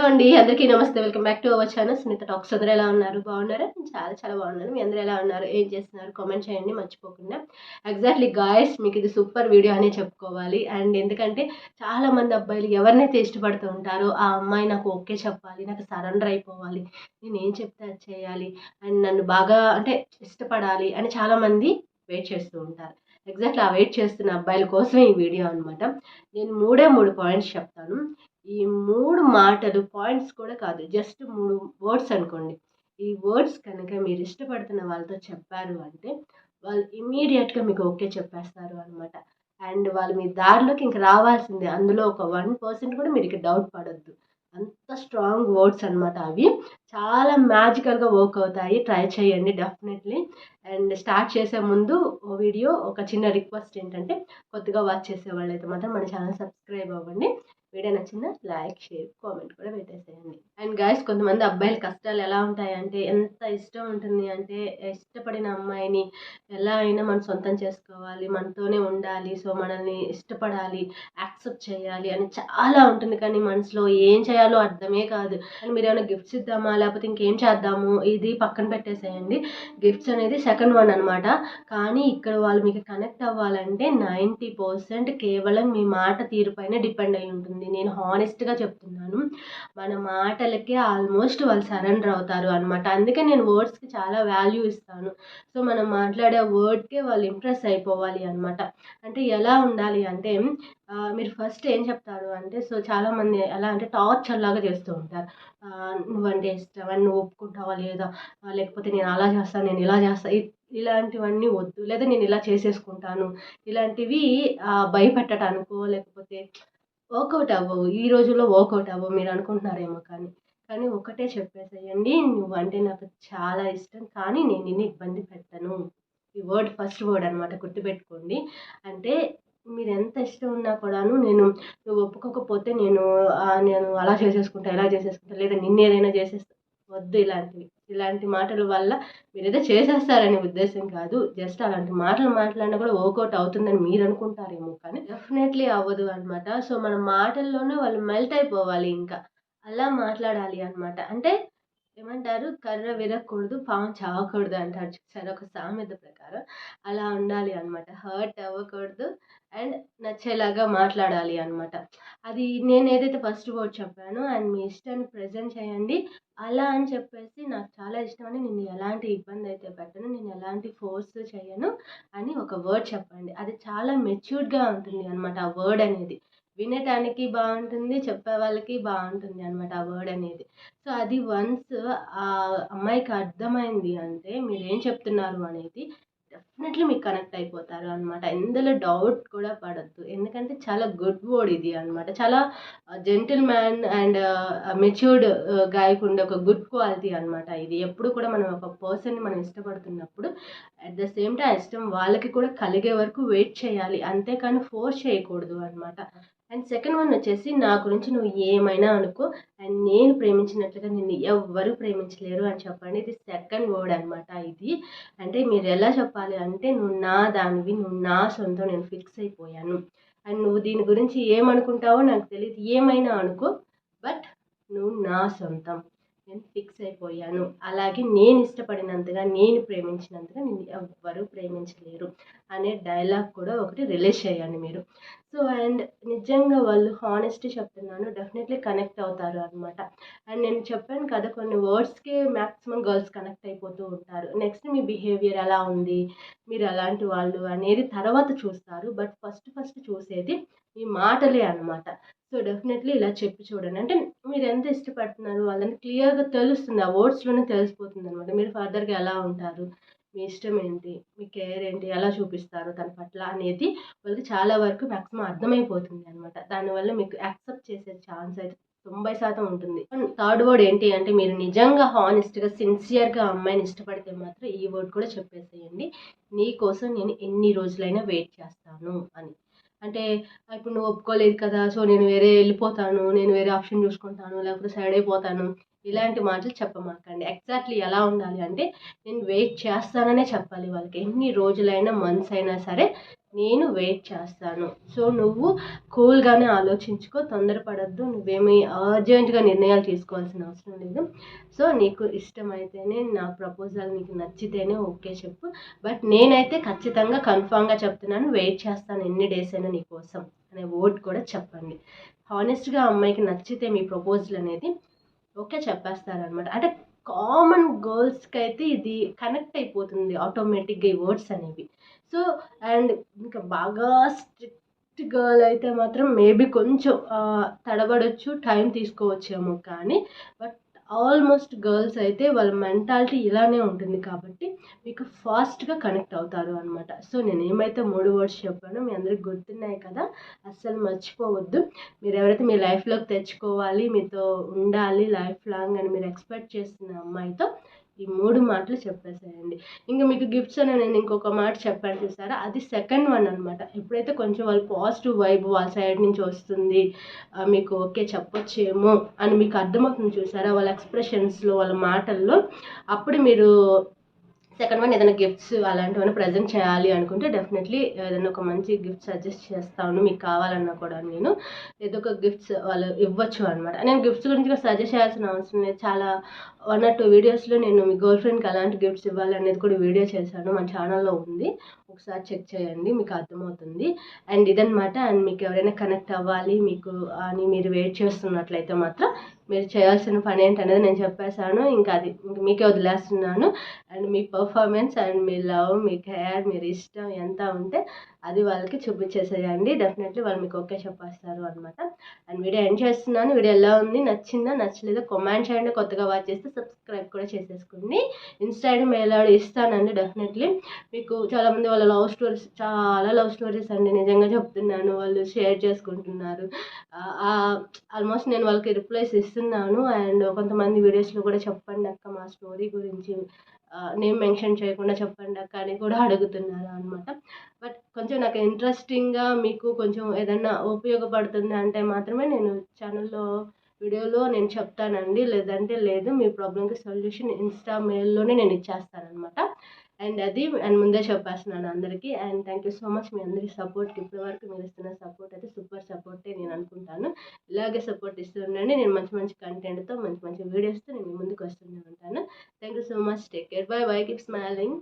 అండి. అందరికీ నమస్తే. Welcome back to our channel Sunitha talks. అందరూ ఎలా ఉన్నారు? బాగున్నారా? నేను చాలా చాలా బాగున్నాను. మీ అందరూ ఎలా ఉన్నారు? ఏం చేస్తున్నారు? కామెంట్ చేయండి మర్చిపోకుండా. ఎగ్జాక్ట్లీ గాయ్స్, మీకు ఇది సూపర్ వీడియో అనే చెప్పుకోవాలి. అండ్ ఎందుకంటే చాలామంది అబ్బాయిలు ఎవరినైతే ఇష్టపడుతూ ఉంటారో ఆ అమ్మాయి నాకు ఓకే చెప్పాలి, నాకు సరెండర్ అయిపోవాలి, నేను ఏం చెప్తే అది చేయాలి, అండ్ నన్ను బాగా అంటే ఇష్టపడాలి అని చాలామంది వెయిట్ చేస్తూ ఉంటారు. ఎగ్జాక్ట్లీ ఆ వెయిట్ చేస్తున్న అబ్బాయిల కోసమే ఈ వీడియో అనమాట. నేను మూడు పాయింట్స్ చెప్తాను. ఈ 3 మాటలు పాయింట్స్ కూడా కాదు, జస్ట్ 3 వర్డ్స్ అనుకోండి. ఈ వర్డ్స్ కనుక మీరు ఇష్టపడుతున్న వాళ్ళతో చెప్పారు అంటే వాళ్ళు ఇమ్మీడియట్‌గా మీకు ఓకే చెప్పేస్తారు అనమాట. అండ్ వాళ్ళు మీ దారిలోకి ఇంక రావాల్సిందే. అందులో ఒక 1% కూడా మీరిక డౌట్ పడొద్దు. అంత స్ట్రాంగ్ వర్డ్స్ అనమాట అవి. చాలా మ్యాజికల్‌గా వర్క్ అవుతాయి. ట్రై చేయండి డెఫినెట్‌లీ. అండ్ స్టార్ట్ చేసే ముందు వీడియో ఒక చిన్న రిక్వెస్ట్ ఏంటంటే, కొత్తగా వాచ్ చేసేవాళ్ళైతే మాత్రం మన ఛానల్ సబ్స్క్రైబ్ అవ్వండి. వీడియో నచ్చిందా లైక్, షేర్, కామెంట్ కూడా పెట్టేసేయండి. అండ్ గైస్, కొంతమంది అబ్బాయిల కష్టాలు ఎలా ఉంటాయంటే, ఎంత ఇష్టం ఉంటుంది అంటే ఇష్టపడిన అమ్మాయిని ఎలా అయినా మనం సొంతం చేసుకోవాలి, మనతోనే ఉండాలి, సో మనల్ని ఇష్టపడాలి, యాక్సెప్ట్ చేయాలి అని చాలా ఉంటుంది. కానీ మనసులో ఏం చేయాలో అర్థమే కాదు. అండ్ మీరు ఏమైనా గిఫ్ట్స్ ఇద్దామా లేకపోతే ఇంకేం చేద్దాము, ఇది పక్కన పెట్టేసేయండి. గిఫ్ట్స్ అనేది సెకండ్ వన్ అనమాట. కానీ ఇక్కడ వాళ్ళు మీకు కనెక్ట్ అవ్వాలంటే 90% కేవలం మీ మాట తీరు పైన డిపెండ్ అయి ఉంటుంది. నేను హానెస్ట్‌గా చెప్తున్నాను. మన మాటలకే ఆల్మోస్ట్ వాళ్ళు సరెండర్ అవుతారు అనమాట. అందుకే నేను వర్డ్స్‌కి చాలా వాల్యూ ఇస్తాను. సో మనం మాట్లాడే వర్డ్‌కే వాళ్ళు ఇంప్రెస్ అయిపోవాలి అనమాట. అంటే ఎలా ఉండాలి అంటే మీరు ఫస్ట్ ఏం చెప్తారు అంటే, సో చాలామంది ఎలా అంటే టార్చర్ లాగా చేస్తూ ఉంటారు. నువ్వంటే ఇష్టం అని నువ్వు ఒప్పుకుంటావా లేదా? లేకపోతే నేను అలా చేస్తాను, నేను ఇలా చేస్తా, ఇలాంటివన్నీ వద్దు. లేదా నేను ఇలా చేసేసుకుంటాను. ఇలాంటివి భయపెట్టడానికో లేకపోతే వర్కౌట్ అవ్వవు. ఈ రోజుల్లో వర్కౌట్ అవ్వవు మీరు అనుకుంటున్నారేమో కానీ. కానీ ఒకటే చెప్పేసేయండి, నువ్వంటే నాకు చాలా ఇష్టం, కానీ నేను నిన్ను ఇబ్బంది పెట్టను. ఈ వర్డ్ ఫస్ట్ వర్డ్ అనమాట, గుర్తుపెట్టుకోండి. అంటే మీరెంత ఇష్టం ఉన్నా కూడాను నువ్వు ఒప్పుకోకపోతే నేను అలా చేసేసుకుంటా, ఇలా చేసేసుకుంటా, లేదా నిన్నేదైనా చేసేస్తా. వద్దు ఇలాంటివి. ఇలాంటి మాటల వల్ల మీరేదో చేసేస్తారనే ఉద్దేశం కాదు. జస్ట్ అలాంటి మాటలు మాట్లాడినా కూడా వర్కౌట్ అవుతుందని మీరు అనుకుంటారేమో కానీ డెఫినెట్లీ అవ్వదు అనమాట. సో మన మాటల్లోనే వాళ్ళు మెల్ట్ అయిపోవాలి ఇంకా. అలా మాట్లాడాలి అనమాట. అంటే ఏమంటారు, కర్ర విరగకూడదు, పాము చావకూడదు అంటారు చూసారా ఒక సామెత ప్రకారం. అలా ఉండాలి అనమాట. హర్ట్ అవ్వకూడదు అండ్ నచ్చేలాగా మాట్లాడాలి అనమాట. అది నేను ఏదైతే ఫస్ట్ వర్డ్ చెప్పానో, అండ్ మీ ఇష్టాన్ని ప్రెజెంట్ చేయండి. అలా అని చెప్పేసి నాకు చాలా ఇష్టమని నేను ఎలాంటి ఇబ్బంది అయితే పెట్టను, నేను ఎలాంటి ఫోర్స్ చేయను అని ఒక వర్డ్ చెప్పండి. అది చాలా మెచ్యూర్డ్‌గా ఉంటుంది అనమాట ఆ వర్డ్ అనేది. వినటానికి బావుంటుంది, చెప్పే వాళ్ళకి బావుంటుంది అనమాట ఆ వర్డ్ అనేది. సో అది వన్స్ ఆ అమ్మాయికి అర్థమైంది అంటే మీరేం చెప్తున్నారు అనేది డెఫినెట్లీ మీకు కనెక్ట్ అయిపోతారు అనమాట. ఇందులో డౌట్ కూడా పడొద్దు. ఎందుకంటే చాలా గుడ్ వర్డ్ ఇది అనమాట. చాలా జెంటిల్ మ్యాన్ అండ్ మెచ్యూర్డ్ గాయకు ఉండే ఒక గుడ్ క్వాలిటీ అనమాట ఇది. ఎప్పుడు కూడా మనం ఒక పర్సన్ని మనం ఇష్టపడుతున్నప్పుడు అట్ ద సేమ్ టైం ఆ ఇష్టం వాళ్ళకి కూడా కలిగే వరకు వెయిట్ చేయాలి. అంతేకాని ఫోర్స్ చేయకూడదు అనమాట. అండ్ సెకండ్ వన్ వచ్చేసి, నా గురించి నువ్వు ఏమైనా అనుకో అండ్ నేను ప్రేమించినట్లుగా నిన్ను ఎవ్వరు ప్రేమించలేరు అని చెప్పండి. ఇది సెకండ్ వర్డ్ అనమాట ఇది. అంటే మీరు ఎలా చెప్పాలి అంటే, నువ్వు నా దానివి, నువ్వు నా సొంతం, నేను ఫిక్స్ అయిపోయాను. అండ్ నువ్వు దీని గురించి ఏమనుకుంటావో నాకు తెలీదు. ఏమైనా అనుకో, బట్ నువ్వు నా సొంతం. నేను ఫిక్స్ అయిపోయాను. అలాగే నేను ఇష్టపడినంతగా, నేను ప్రేమించినంతగా నిన్ను ఎవ్వరు ప్రేమించలేరు అనే డైలాగ్ కూడా ఒకటి రిలీజ్ చేయండి మీరు. సో అండ్ నిజంగా వాళ్ళు హానెస్టీ చెప్తున్నాను, డెఫినెట్లీ కనెక్ట్ అవుతారు అనమాట. అండ్ నేను చెప్పాను కదా, కొన్ని వర్డ్స్‌కే మ్యాక్సిమం గర్ల్స్ కనెక్ట్ అయిపోతూ ఉంటారు. నెక్స్ట్ మీ బిహేవియర్ ఎలా ఉంది, మీరు ఎలాంటి వాళ్ళు అనేది తర్వాత చూస్తారు. బట్ ఫస్ట్ చూసేది మీ మాటలే అనమాట. సో డెఫినెట్లీ ఇలా చెప్పి చూడండి. అంటే మీరు ఎంత ఇష్టపడుతున్నారు వాళ్ళని క్లియర్‌గా తెలుస్తుంది. ఆ వర్డ్స్‌లోనే తెలిసిపోతుందనమాట. మీరు ఫర్దర్‌గా ఎలా ఉంటారు, మీ ఇష్టం ఏంటి, మీ కేర్ ఏంటి, ఎలా చూపిస్తారు తన పట్ల అనేది వాళ్ళకి చాలా వరకు మ్యాక్సిమం అర్థమైపోతుంది అనమాట. దానివల్ల మీకు యాక్సెప్ట్ చేసే ఛాన్స్ అయితే 90% ఉంటుంది. థర్డ్ వర్డ్ ఏంటి అంటే, మీరు నిజంగా హానెస్ట్‌గా, సిన్సియర్‌గా అమ్మాయిని ఇష్టపడితే మాత్రం ఈ వర్డ్ కూడా చెప్పేసేయండి. నీ కోసం నేను ఎన్ని రోజులైనా వెయిట్ చేస్తాను అని. అంటే ఇప్పుడు నువ్వు ఒప్పుకోలేదు కదా, సో నేను వెళ్ళిపోతాను, నేను వేరే ఆప్షన్ చూసుకుంటాను, లేకపోతే సైడ్ అయిపోతాను, ఇలాంటి మాటలు చెప్పమాకండి. ఎగ్జాక్ట్లీ ఎలా ఉండాలి అంటే, నేను వెయిట్ చేస్తాననే చెప్పాలి వాళ్ళకి. ఎన్ని రోజులైనా, మంత్స్ అయినా సరే నేను వెయిట్ చేస్తాను. సో నువ్వు కూల్గానే ఆలోచించుకో, తొందరపడద్దు, నువ్వేమీ అర్జెంటుగా నిర్ణయాలు తీసుకోవాల్సిన అవసరం లేదు. సో నీకు ఇష్టమైతేనే, నా ప్రపోజల్ నీకు నచ్చితేనే ఓకే చెప్పు. బట్ నేనైతే ఖచ్చితంగా కన్ఫామ్గా చెప్తున్నాను, వెయిట్ చేస్తాను ఎన్ని డేస్ అయినా నీకోసం అనే వర్డ్ కూడా చెప్పండి. హానెస్ట్గా అమ్మాయికి నచ్చితే మీ ప్రపోజల్ అనేది ఓకే చెప్పేస్తారనమాట. అంటే కామన్ గర్ల్స్కి అయితే ఇది కనెక్ట్ అయిపోతుంది ఆటోమేటిక్గా ఈ వర్డ్స్ అనేవి. సో అండ్ ఇంకా బాగా స్ట్రిక్ట్ గర్ల్ అయితే మాత్రం మేబీ కొంచెం తడబడొచ్చు, టైం తీసుకోవచ్చేమో, కానీ బట్ ఆల్మోస్ట్ గర్ల్స్ అయితే వాళ్ళ మెంటాలిటీ ఇలానే ఉంటుంది కాబట్టి మీకు ఫాస్ట్గా కనెక్ట్ అవుతారు అనమాట. సో నేను ఏమైతే 3 వర్డ్స్ చెప్పానో మీ అందరికి గుర్తున్నాయి కదా, అస్సలు మర్చిపోవద్దు. మీరు ఎవరైతే మీ లైఫ్లోకి తెచ్చుకోవాలి, మీతో ఉండాలి లైఫ్ లాంగ్ అని మీరు ఎక్స్పెక్ట్ చేస్తున్న అమ్మాయితో ఈ 3 మాటలు చెప్పేసేయండి. ఇంకా మీకు గిఫ్ట్స్ అని నేను ఇంకొక మాట చెప్పాను చూసారా, అది సెకండ్ వన్ అనమాట. ఎప్పుడైతే కొంచెం వాళ్ళు పాజిటివ్ వైబ్ వాళ్ళ సైడ్ నుంచి వస్తుంది, మీకు ఓకే చెప్పొచ్చేమో అని మీకు అర్థమవుతుంది చూసారా వాళ్ళ ఎక్స్ప్రెషన్స్లో, వాళ్ళ మాటల్లో, అప్పుడు మీరు సెకండ్ వన్ ఏదైనా గిఫ్ట్స్ అలాంటివన్నీ ప్రజెంట్ చేయాలి అనుకుంటే డెఫినెట్లీ ఏదైనా ఒక మంచి గిఫ్ట్ సజెస్ట్ చేస్తాను మీకు కావాలన్నా కూడా. నేను ఏదో ఒక గిఫ్ట్స్ వాళ్ళు ఇవ్వచ్చు అనమాట. నేను గిఫ్ట్స్ గురించి సజెస్ట్ చేయాల్సిన అవసరం లేదు. చాలా 1 or 2 వీడియోస్లో నేను మీ గర్ల్ ఫ్రెండ్కి అలాంటి గిఫ్ట్స్ ఇవ్వాలి అనేది కూడా వీడియో చేశాను, మన ఛానల్లో ఉంది, ఒకసారి చెక్ చేయండి, మీకు అర్థమవుతుంది. అండ్ ఇదనమాట. అండ్ మీకు ఎవరైనా కనెక్ట్ అవ్వాలి మీకు అని మీరు వెయిట్ చేస్తున్నట్లయితే మాత్రం మీరు చేయాల్సిన పని ఏంటనేది నేను చెప్పేశాను. ఇంకా అది ఇంక మీకే వదిలేస్తున్నాను. And me performance and me love, me care, మీరు ఇష్టం ఎంత ఉంటే అది వాళ్ళకి చూపించేసేయండి. డెఫినెట్లీ వాళ్ళు మీకు ఓకే చెప్పేస్తారు అనమాట. అండ్ వీడియో ఎండ్ చేస్తున్నాను. వీడియో ఎలా ఉంది, నచ్చిందా నచ్చలేదా కామెంట్ చేయండి. కొత్తగా వాచ్ చేస్తే సబ్స్క్రైబ్ కూడా చేసేసుకోండి. ఇన్స్టా ఐడి మెయిల్ ఐడి ఇస్తానండి డెఫినెట్లీ. మీకు చాలామంది వాళ్ళ లవ్ స్టోరీస్, చాలా లవ్ స్టోరీస్ అండి నిజంగా చెప్తున్నాను, వాళ్ళు షేర్ చేసుకుంటున్నారు. ఆల్మోస్ట్ నేను వాళ్ళకి రిప్లైస్ ఇస్తున్నాను. అండ్ కొంతమంది వీడియోస్లో కూడా చెప్పండి అక్క మా స్టోరీ గురించి, నేమ్ మెన్షన్ చేయకుండా చెప్పండి అక్క అని కూడా అడుగుతున్నారు అనమాట. బట్ కొంచెం నాకు ఇంట్రెస్టింగ్గా మీకు కొంచెం ఏదన్నా ఉపయోగపడుతుంది అంటే మాత్రమే నేను ఛానల్లో వీడియోలో నేను చెప్తానండి, లేదంటే లేదు. మీ ప్రాబ్లంకి సొల్యూషన్ ఇన్స్టా మెయిల్లోనే నేను ఇచ్చేస్తానమాట. అండ్ అది అండ్ ముందే చెప్పేస్తున్నాను అందరికీ. And thank you so much మీ అందరి సపోర్ట్కి. ఇప్పటి వరకు మీరు ఇస్తున్న సపోర్ట్ అయితే సూపర్ సపోర్టే నేను అనుకుంటాను. ఇలాగే సపోర్ట్ ఇస్తూ ఉండండి. నేను మంచి మంచి కంటెంట్తో, మంచి మంచి వీడియోస్తో నేను ముందుకు వస్తూనే ఉంటాను. Thank you so much. Take care. By by. Keep smiling.